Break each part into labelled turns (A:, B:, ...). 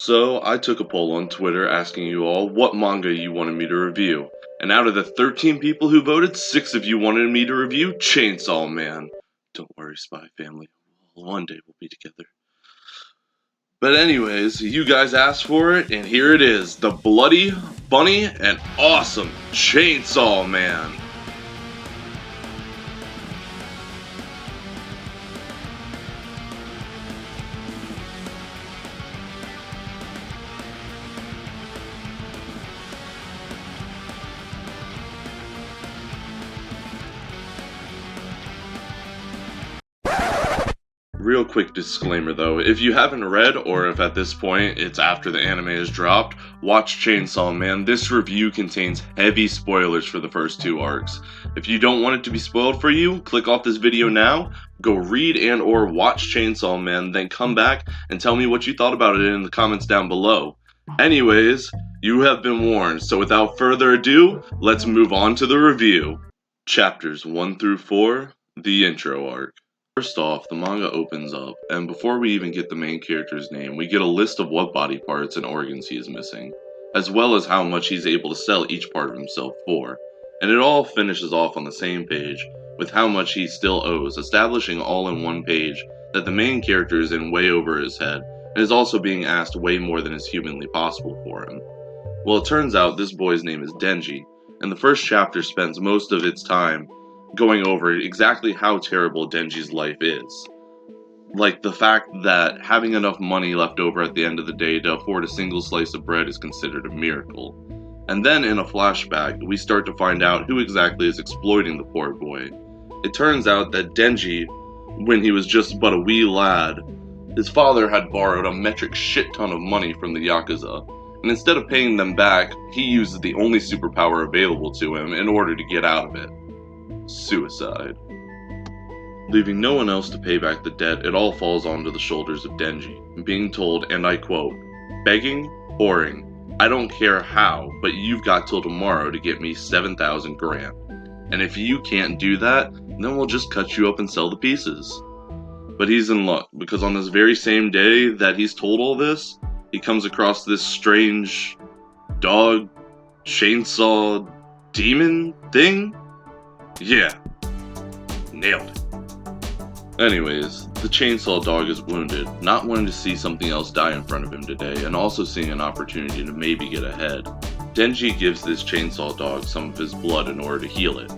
A: So, I took a poll on Twitter asking you all what manga you wanted me to review, and out of the 13 people who voted, 6 of you wanted me to review Chainsaw Man. Don't worry, Spy Family, one day we'll be together. But anyways, you guys asked for it, and here it is, the bloody, funny, and awesome Chainsaw Man. Real quick disclaimer though, if you haven't read, or if at this point it's after the anime is dropped, watch Chainsaw Man. This review contains heavy spoilers for the first 2 arcs. If you don't want it to be spoiled for you, click off this video now, go read and or watch Chainsaw Man, then come back and tell me what you thought about it in the comments down below. Anyways, you have been warned, so without further ado, let's move on to the review. Chapters 1 through 4, the intro arc. First off, the manga opens up, and before we even get the main character's name, we get a list of what body parts and organs he is missing, as well as how much he's able to sell each part of himself for, and it all finishes off on the same page, with how much he still owes, establishing all in one page that the main character is in way over his head, and is also being asked way more than is humanly possible for him. Well, it turns out this boy's name is Denji, and the first chapter spends most of its time going over exactly how terrible Denji's life is. Like the fact that having enough money left over at the end of the day to afford a single slice of bread is considered a miracle. And then in a flashback, we start to find out who exactly is exploiting the poor boy. It turns out that Denji, when he was just but a wee lad, his father had borrowed a metric shit ton of money from the Yakuza, and instead of paying them back, he uses the only superpower available to him in order to get out of it. Suicide. Leaving no one else to pay back the debt, it all falls onto the shoulders of Denji, being told, and I quote, "Begging, whoring, I don't care how, but you've got till tomorrow to get me 7,000 grand. And if you can't do that, then we'll just cut you up and sell the pieces." But he's in luck, because on this very same day that he's told all this, he comes across this strange dog, chainsaw, demon thing? Yeah, nailed it. Anyways, the chainsaw dog is wounded, not wanting to see something else die in front of him today, and also seeing an opportunity to maybe get ahead. Denji gives this chainsaw dog some of his blood in order to heal it,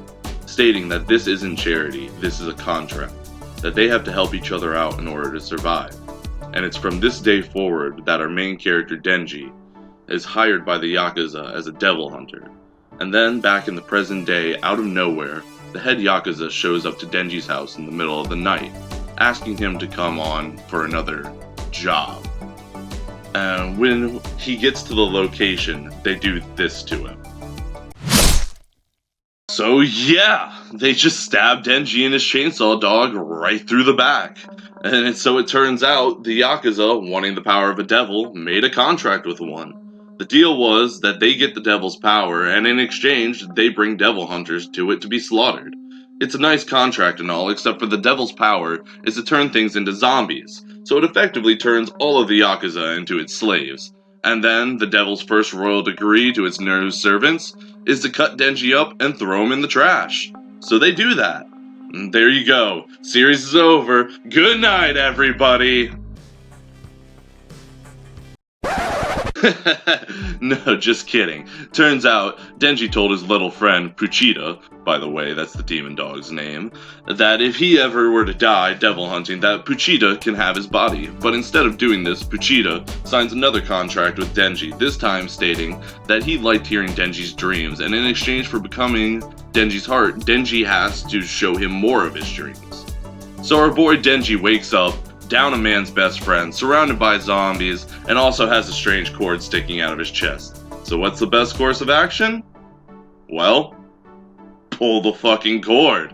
A: stating that this isn't charity, this is a contract, that they have to help each other out in order to survive. And it's from this day forward that our main character Denji is hired by the Yakuza as a devil hunter. And then, back in the present day, out of nowhere, the head Yakuza shows up to Denji's house in the middle of the night, asking him to come on for another job. And when he gets to the location, they do this to him. So yeah, they just stabbed Denji and his chainsaw dog right through the back. And so it turns out, the Yakuza, wanting the power of a devil, made a contract with one. The deal was that they get the devil's power, and in exchange, they bring devil hunters to it to be slaughtered. It's a nice contract and all, except for the devil's power is to turn things into zombies, so it effectively turns all of the Yakuza into its slaves. And then, the devil's first royal decree to its new servants is to cut Denji up and throw him in the trash. So they do that. And there you go. Series is over. Good night, everybody! No, just kidding. Turns out, Denji told his little friend, Pochita, by the way, that's the demon dog's name, that if he ever were to die devil hunting, that Pochita can have his body. But instead of doing this, Pochita signs another contract with Denji, this time stating that he liked hearing Denji's dreams, and in exchange for becoming Denji's heart, Denji has to show him more of his dreams. So our boy Denji wakes up, down a man's best friend, surrounded by zombies, and also has a strange cord sticking out of his chest. So what's the best course of action? Well, pull the fucking cord.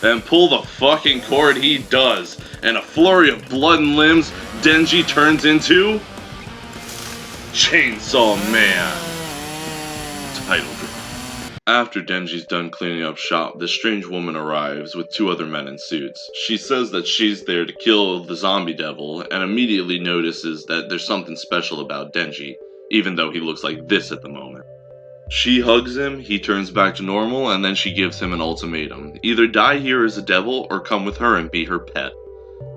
A: And pull the fucking cord he does. And a flurry of blood and limbs, Denji turns into Chainsaw Man. Title drop. After Denji's done cleaning up shop, this strange woman arrives with two other men in suits. She says that she's there to kill the zombie devil, and immediately notices that there's something special about Denji, even though he looks like this at the moment. She hugs him, he turns back to normal, and then she gives him an ultimatum. Either die here as a devil, or come with her and be her pet.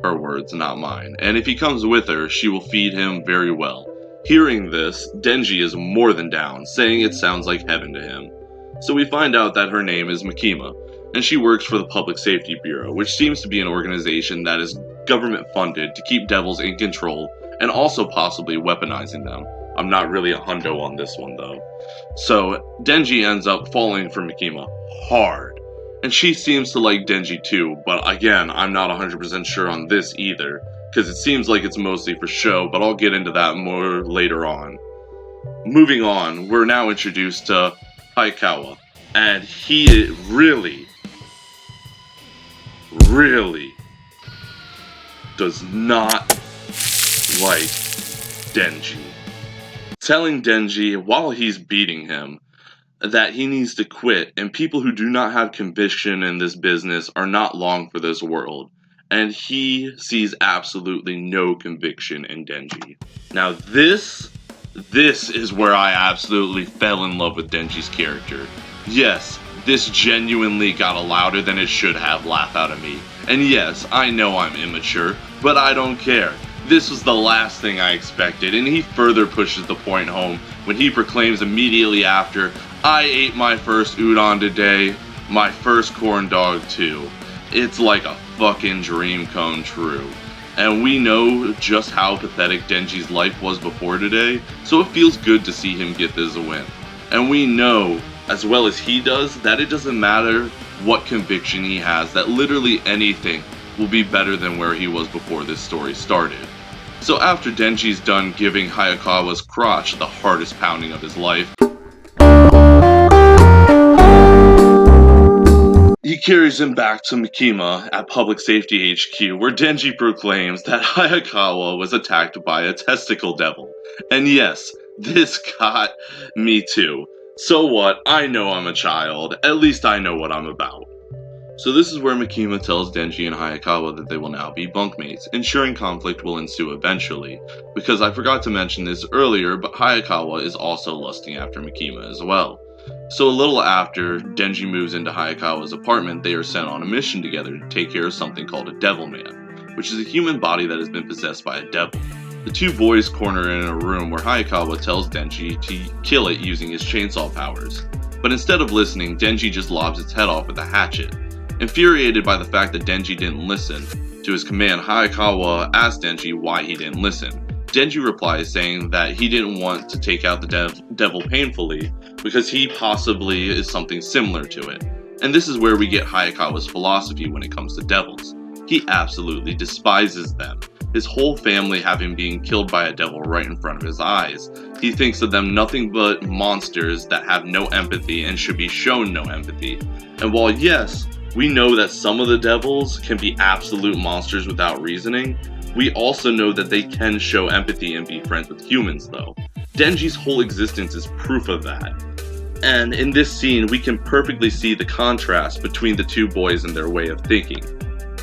A: Her words, not mine. And if he comes with her, she will feed him very well. Hearing this, Denji is more than down, saying it sounds like heaven to him. So we find out that her name is Makima, and she works for the Public Safety Bureau, which seems to be an organization that is government funded to keep devils in control, and also possibly weaponizing them. I'm not really a hundo on this one though. So Denji ends up falling for Makima hard, and she seems to like Denji too, but again, I'm not 100% sure on this either, because it seems like it's mostly for show, but I'll get into that more later on. Moving on, we're now introduced to Hayakawa, and he really does not like Denji. Telling Denji, while he's beating him, that he needs to quit, and people who do not have conviction in this business are not long for this world. And he sees absolutely no conviction in Denji. Now this is where I absolutely fell in love with Denji's character. Yes, this genuinely got a louder than it should have laugh out of me. And yes, I know I'm immature, but I don't care. This was the last thing I expected, and he further pushes the point home when he proclaims immediately after, "I ate my first udon today, my first corn dog too." It's like a fucking dream come true. And we know just how pathetic Denji's life was before today, so it feels good to see him get this win. And we know, as well as he does, that it doesn't matter what conviction he has, that literally anything will be better than where he was before this story started. So after Denji's done giving Hayakawa's crotch the hardest pounding of his life, he carries him back to Makima at Public Safety HQ, where Denji proclaims that Hayakawa was attacked by a testicle devil. And yes, this got me too. So what? I know I'm a child. At least I know what I'm about. So this is where Makima tells Denji and Hayakawa that they will now be bunkmates, ensuring conflict will ensue eventually. Because I forgot to mention this earlier, but Hayakawa is also lusting after Makima as well. So a little after Denji moves into Hayakawa's apartment, they are sent on a mission together to take care of something called a Devil Man, which is a human body that has been possessed by a devil. The two boys corner in a room where Hayakawa tells Denji to kill it using his chainsaw powers. But instead of listening, Denji just lobs its head off with a hatchet. Infuriated by the fact that Denji didn't listen to his command, Hayakawa asked Denji why he didn't listen. Denji replies saying that he didn't want to take out the devil painfully because he possibly is something similar to it. And this is where we get Hayakawa's philosophy when it comes to devils. He absolutely despises them, his whole family having been killed by a devil right in front of his eyes. He thinks of them nothing but monsters that have no empathy and should be shown no empathy. And while yes, we know that some of the devils can be absolute monsters without reasoning, we also know that they can show empathy and be friends with humans though. Denji's whole existence is proof of that. And in this scene, we can perfectly see the contrast between the two boys and their way of thinking.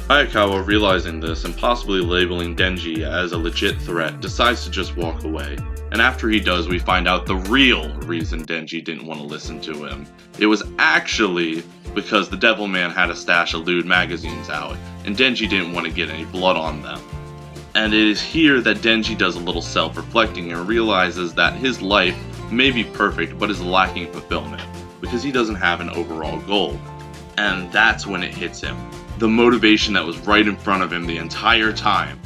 A: Hayakawa, realizing this and possibly labeling Denji as a legit threat, decides to just walk away. And after he does, we find out the real reason Denji didn't want to listen to him. It was actually because the Devil Man had a stash of lewd magazines out, and Denji didn't want to get any blood on them. And it is here that Denji does a little self-reflecting and realizes that his life may be perfect, but is lacking fulfillment, because he doesn't have an overall goal. And that's when it hits him. The motivation that was right in front of him the entire time.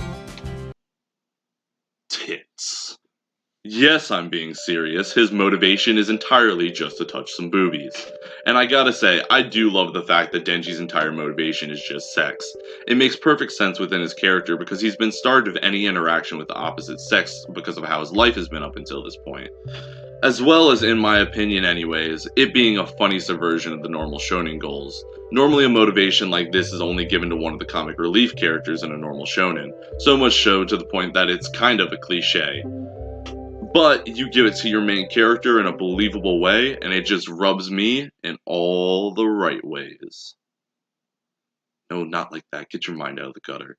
A: Tits. Yes, I'm being serious. His motivation is entirely just to touch some boobies. And I gotta say, I do love the fact that Denji's entire motivation is just sex. It makes perfect sense within his character because he's been starved of any interaction with the opposite sex because of how his life has been up until this point. As well as, in my opinion anyways, it being a funny subversion of the normal shonen goals. Normally a motivation like this is only given to one of the comic relief characters in a normal shonen, so much so to the point that it's kind of a cliche. but you give it to your main character in a believable way, and it just rubs me in all the right ways. No, not like that. Get your mind out of the gutter.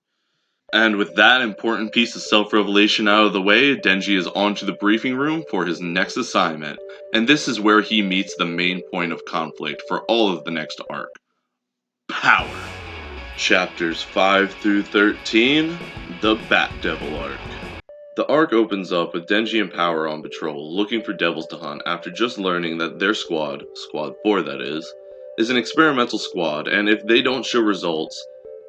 A: And with that important piece of self-revelation out of the way, Denji is on to the briefing room for his next assignment, and this is where he meets the main point of conflict for all of the next arc. Power. Chapters 5 through 13, the Bat Devil arc. The arc opens up with Denji and Power on patrol, looking for devils to hunt after just learning that their squad, Squad 4 that is an experimental squad, and if they don't show results,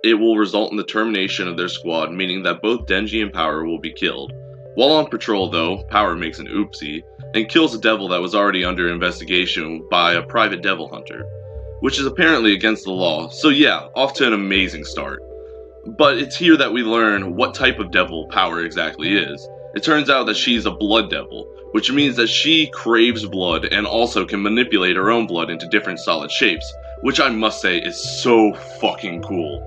A: it will result in the termination of their squad, meaning that both Denji and Power will be killed. While on patrol though, Power makes an oopsie, and kills a devil that was already under investigation by a private devil hunter, which is apparently against the law, so yeah, off to an amazing start. But it's here that we learn what type of devil Power exactly is. It turns out that she's a blood devil, which means that she craves blood and also can manipulate her own blood into different solid shapes, which I must say is so fucking cool.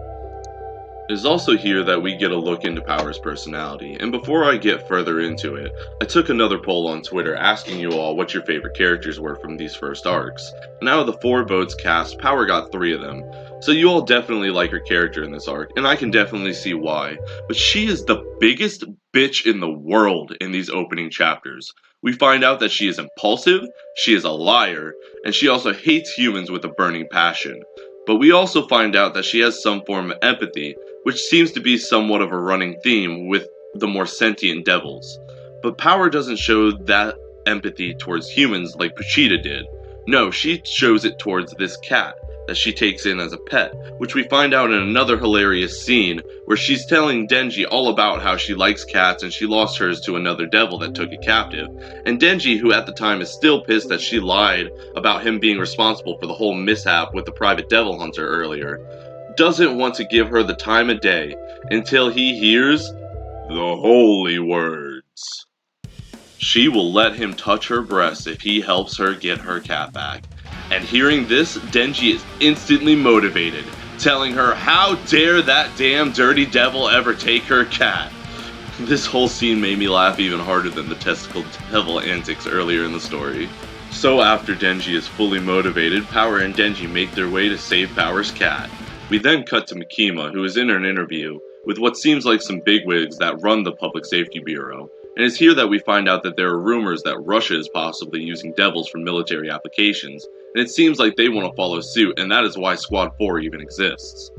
A: It is also here that we get a look into Power's personality, and before I get further into it, I took another poll on Twitter asking you all what your favorite characters were from these first arcs, and out of the 4 votes cast, Power got 3 of them, so you all definitely like her character in this arc, and I can definitely see why, but she is the biggest bitch in the world in these opening chapters. We find out that she is impulsive, she is a liar, and she also hates humans with a burning passion. But we also find out that she has some form of empathy, which seems to be somewhat of a running theme with the more sentient devils. But Power doesn't show that empathy towards humans like Pochita did. No, she shows it towards this cat that she takes in as a pet, which we find out in another hilarious scene where she's telling Denji all about how she likes cats and she lost hers to another devil that took it captive. And Denji, who at the time is still pissed that she lied about him being responsible for the whole mishap with the private devil hunter earlier, doesn't want to give her the time of day until he hears the holy words. She will let him touch her breasts if he helps her get her cat back. And hearing this, Denji is instantly motivated, telling her how dare that damn dirty devil ever take her cat. This whole scene made me laugh even harder than the testicle devil antics earlier in the story. So after Denji is fully motivated, Power and Denji make their way to save Power's cat. We then cut to Makima, who is in an interview with what seems like some bigwigs that run the Public Safety Bureau, and it's here that we find out that there are rumors that Russia is possibly using devils for military applications, and it seems like they want to follow suit, and that is why Squad 4 even exists.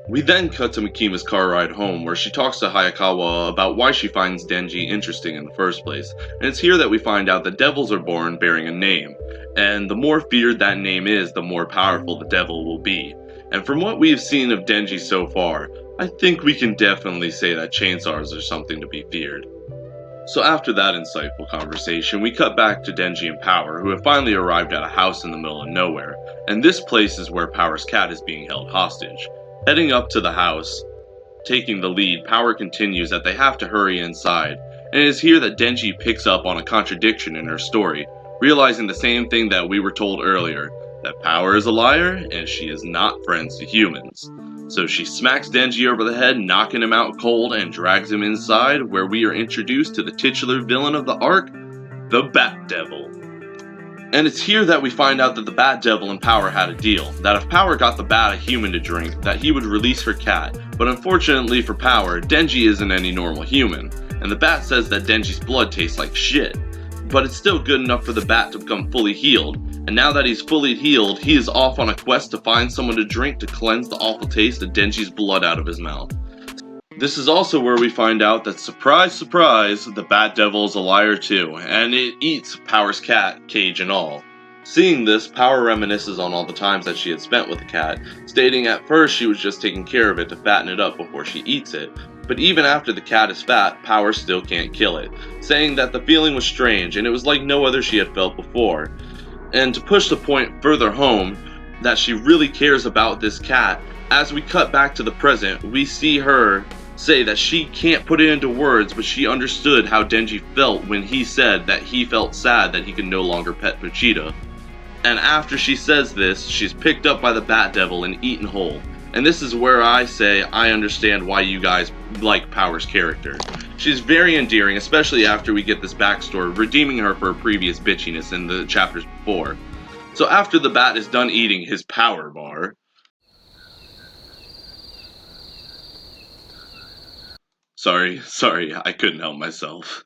A: We then cut to Makima's car ride home, where she talks to Hayakawa about why she finds Denji interesting in the first place, and it's here that we find out that devils are born bearing a name, and the more feared that name is, the more powerful the devil will be. And from what we've seen of Denji so far, I think we can definitely say that chainsaws are something to be feared. So after that insightful conversation, we cut back to Denji and Power, who have finally arrived at a house in the middle of nowhere, and this place is where Power's cat is being held hostage. Heading up to the house, taking the lead, Power continues that they have to hurry inside, and it is here that Denji picks up on a contradiction in her story, realizing the same thing that we were told earlier, that Power is a liar and she is not friends to humans. So she smacks Denji over the head, knocking him out cold, and drags him inside, where we are introduced to the titular villain of the arc, the Bat Devil. And it's here that we find out that the Bat Devil and Power had a deal, that if Power got the bat a human to drink, that he would release her cat, but unfortunately for Power, Denji isn't any normal human, and the bat says that Denji's blood tastes like shit. But it's still good enough for the bat to become fully healed, and now that he's fully healed, he is off on a quest to find someone to drink to cleanse the awful taste of Denji's blood out of his mouth. This is also where we find out that, surprise surprise, the Bat Devil is a liar too, and it eats Power's cat, cage and all. Seeing this, Power reminisces on all the times that she had spent with the cat, stating at first she was just taking care of it to fatten it up before she eats it, but even after the cat is fat, Power still can't kill it, saying that the feeling was strange and it was like no other she had felt before. And to push the point further home, that she really cares about this cat, as we cut back to the present, we see her say that she can't put it into words, but she understood how Denji felt when he said that he felt sad that he could no longer pet Pochita. And after she says this, she's picked up by the Bat Devil and eaten whole, And this is where I say I understand why you guys like Power's character. She's very endearing, especially after we get this backstory, redeeming her for her previous bitchiness in the chapters before. So after the Bat is done eating his power bar, Sorry, I couldn't help myself.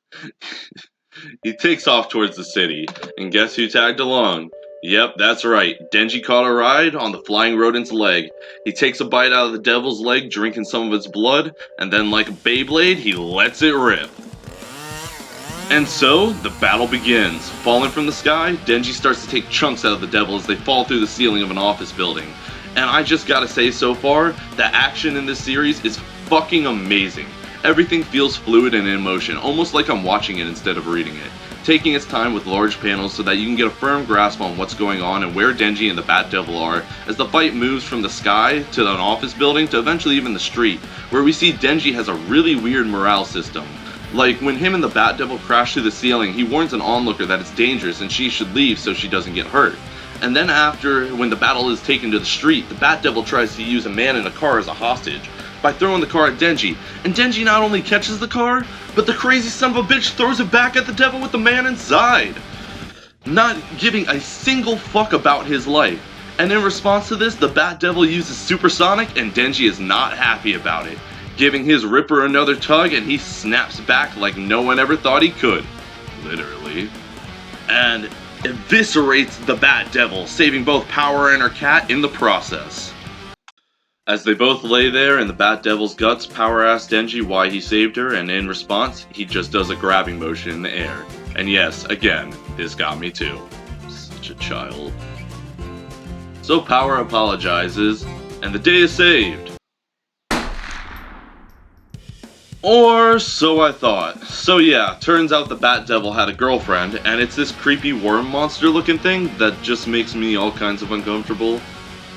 A: He takes off towards the city, and guess who tagged along? Yep, that's right. Denji caught a ride on the flying rodent's leg. He takes a bite out of the devil's leg, drinking some of its blood, and then like a Beyblade, he lets it rip. And so, the battle begins. Falling from the sky, Denji starts to take chunks out of the devil as they fall through the ceiling of an office building. And I just gotta say so far, the action in this series is fucking amazing. Everything feels fluid and in motion, almost like I'm watching it instead of reading it, taking its time with large panels so that you can get a firm grasp on what's going on and where Denji and the Bat Devil are as the fight moves from the sky to an office building to eventually even the street, where we see Denji has a really weird morale system. Like, when him and the Bat Devil crash through the ceiling, he warns an onlooker that it's dangerous and she should leave so she doesn't get hurt. And then after, when the battle is taken to the street, the Bat Devil tries to use a man in a car as a hostage by throwing the car at Denji, and Denji not only catches the car, but the crazy son of a bitch throws it back at the devil with the man inside, not giving a single fuck about his life. And in response to this, the Bat Devil uses Supersonic, and Denji is not happy about it, giving his Ripper another tug, and he snaps back like no one ever thought he could, literally, and eviscerates the Bat Devil, saving both Power and her cat in the process. As they both lay there in the Bat Devil's guts, Power asks Denji why he saved her, and in response, he just does a grabbing motion in the air. And yes, again, this got me too. Such a child. So Power apologizes, and the day is saved. Or so I thought. So yeah, turns out the Bat Devil had a girlfriend, and it's this creepy worm monster looking thing that just makes me all kinds of uncomfortable.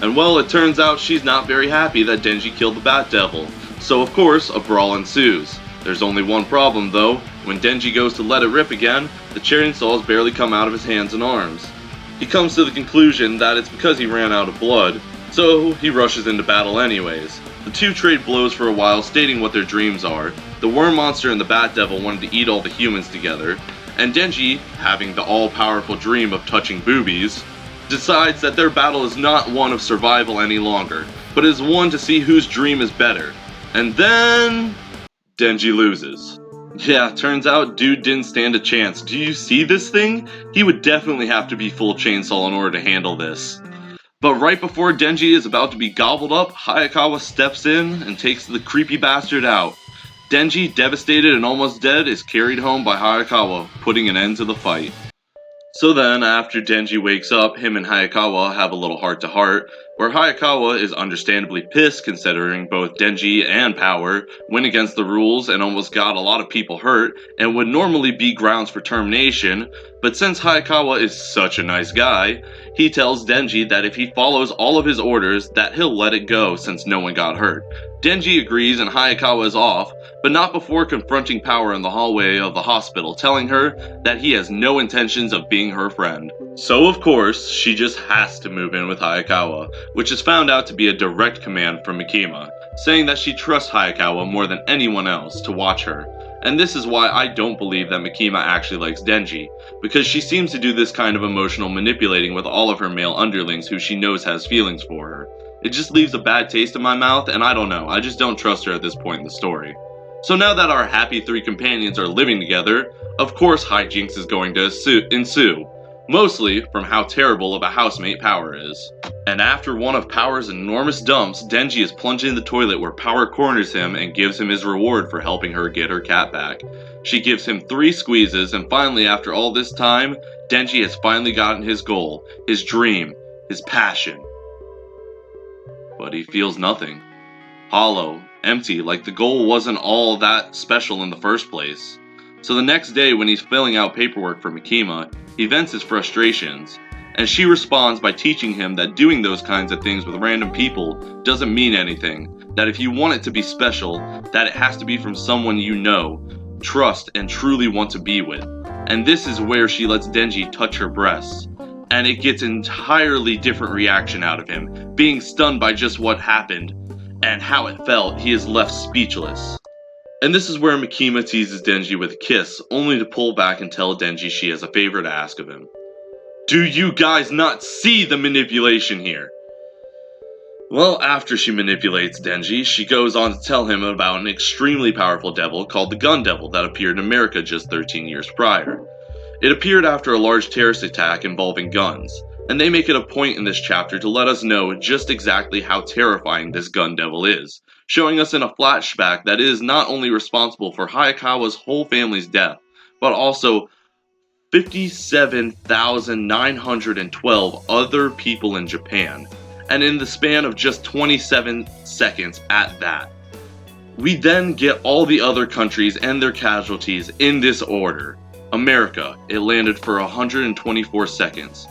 A: And well, it turns out she's not very happy that Denji killed the Bat Devil. So of course, a brawl ensues. There's only one problem though. When Denji goes to let it rip again, the chainsaws barely come out of his hands and arms. He comes to the conclusion that it's because he ran out of blood, so he rushes into battle anyways. The two trade blows for a while, stating what their dreams are. The worm monster and the Bat Devil wanted to eat all the humans together, and Denji, having the all-powerful dream of touching boobies, decides that their battle is not one of survival any longer, but is one to see whose dream is better. And then Denji loses. Yeah, turns out dude didn't stand a chance. Do you see this thing? He would definitely have to be full chainsaw in order to handle this. But right before Denji is about to be gobbled up, Hayakawa steps in and takes the creepy bastard out. Denji, devastated and almost dead, is carried home by Hayakawa, putting an end to the fight. So then, after Denji wakes up, him and Hayakawa have a little heart-to-heart, where Hayakawa is understandably pissed considering both Denji and Power went against the rules and almost got a lot of people hurt, and would normally be grounds for termination, but since Hayakawa is such a nice guy, he tells Denji that if he follows all of his orders, that he'll let it go since no one got hurt. Denji agrees and Hayakawa is off, but not before confronting Power in the hallway of the hospital, telling her that he has no intentions of being her friend. So of course, she just has to move in with Hayakawa, which is found out to be a direct command from Mikima, saying that she trusts Hayakawa more than anyone else to watch her. And this is why I don't believe that Mikima actually likes Denji, because she seems to do this kind of emotional manipulating with all of her male underlings who she knows has feelings for her. It just leaves a bad taste in my mouth, and I don't know, I just don't trust her at this point in the story. So now that our happy three companions are living together, of course hijinks is going to ensue, mostly from how terrible of a housemate Power is. And after one of Power's enormous dumps, Denji is plunged in the toilet where Power corners him and gives him his reward for helping her get her cat back. She gives him 3 squeezes, and finally after all this time, Denji has finally gotten his goal, his dream, his passion. But he feels nothing. Hollow, empty, like the goal wasn't all that special in the first place. So the next day when he's filling out paperwork for Mikima, he vents his frustrations, and she responds by teaching him that doing those kinds of things with random people doesn't mean anything, that if you want it to be special, that it has to be from someone you know, trust, and truly want to be with. And this is where she lets Denji touch her breasts. and it gets an entirely different reaction out of him. Being stunned by just what happened and how it felt, he is left speechless. And this is where Mikima teases Denji with a kiss, only to pull back and tell Denji she has a favor to ask of him. Do you guys not see the manipulation here? Well, after she manipulates Denji, she goes on to tell him about an extremely powerful devil called the Gun Devil that appeared in America just 13 years prior. It appeared after a large terrorist attack involving guns, and they make it a point in this chapter to let us know just exactly how terrifying this Gun Devil is, showing us in a flashback that it is not only responsible for Hayakawa's whole family's death, but also 57,912 other people in Japan, and in the span of just 27 seconds at that. We then get all the other countries and their casualties in this order. America, it landed for 124 seconds.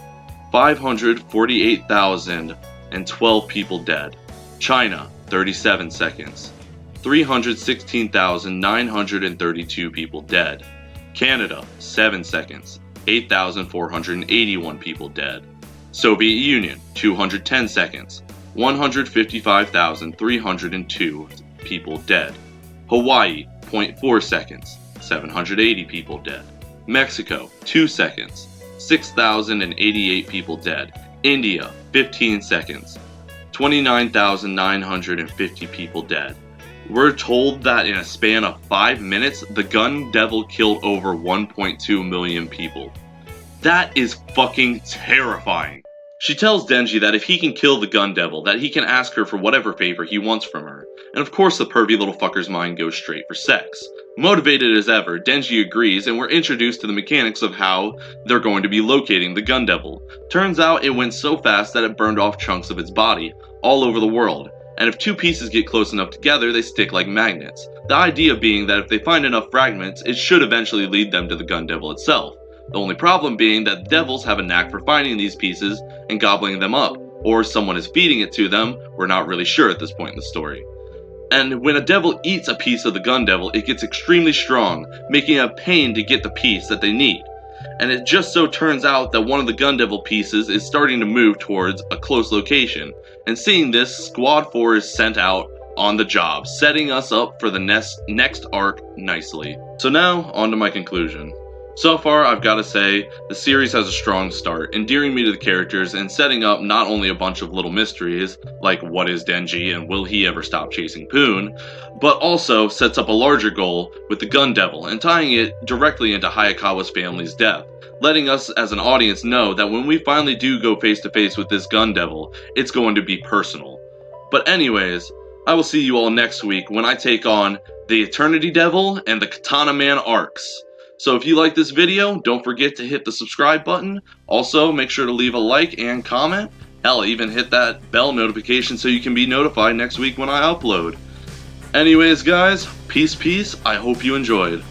A: 548,012 people dead. China, 37 seconds. 316,932 people dead. Canada, 7 seconds. 8,481 people dead. Soviet Union, 210 seconds. 155,302 people dead. Hawaii, 0.4 seconds. 780 people dead. Mexico, 2 seconds. 6,088 people dead. India, 15 seconds. 29,950 people dead. We're told that in a span of 5 minutes, the Gun Devil killed over 1.2 million people. That is fucking terrifying. She tells Denji that if he can kill the Gun Devil, that he can ask her for whatever favor he wants from her. And of course the pervy little fucker's mind goes straight for sex. Motivated as ever, Denji agrees, and we're introduced to the mechanics of how they're going to be locating the Gun Devil. Turns out it went so fast that it burned off chunks of its body, all over the world. And if two pieces get close enough together, they stick like magnets. The idea being that if they find enough fragments, it should eventually lead them to the Gun Devil itself. The only problem being that devils have a knack for finding these pieces and gobbling them up, or someone is feeding it to them, we're not really sure at this point in the story. And when a devil eats a piece of the Gun Devil, it gets extremely strong, making it a pain to get the piece that they need. And it just so turns out that one of the Gun Devil pieces is starting to move towards a close location, and seeing this, Squad 4 is sent out on the job, setting us up for the next arc nicely. So now, on to my conclusion. So far, I've got to say, the series has a strong start, endearing me to the characters and setting up not only a bunch of little mysteries, like what is Denji and will he ever stop chasing Poon, but also sets up a larger goal with the Gun Devil and tying it directly into Hayakawa's family's death, letting us as an audience know that when we finally do go face to face with this Gun Devil, it's going to be personal. But anyways, I will see you all next week when I take on the Eternity Devil and the Katana Man arcs. So if you like this video, don't forget to hit the subscribe button. Also, make sure to leave a like and comment. Hell, even hit that bell notification so you can be notified next week when I upload. Anyways, guys, peace. I hope you enjoyed.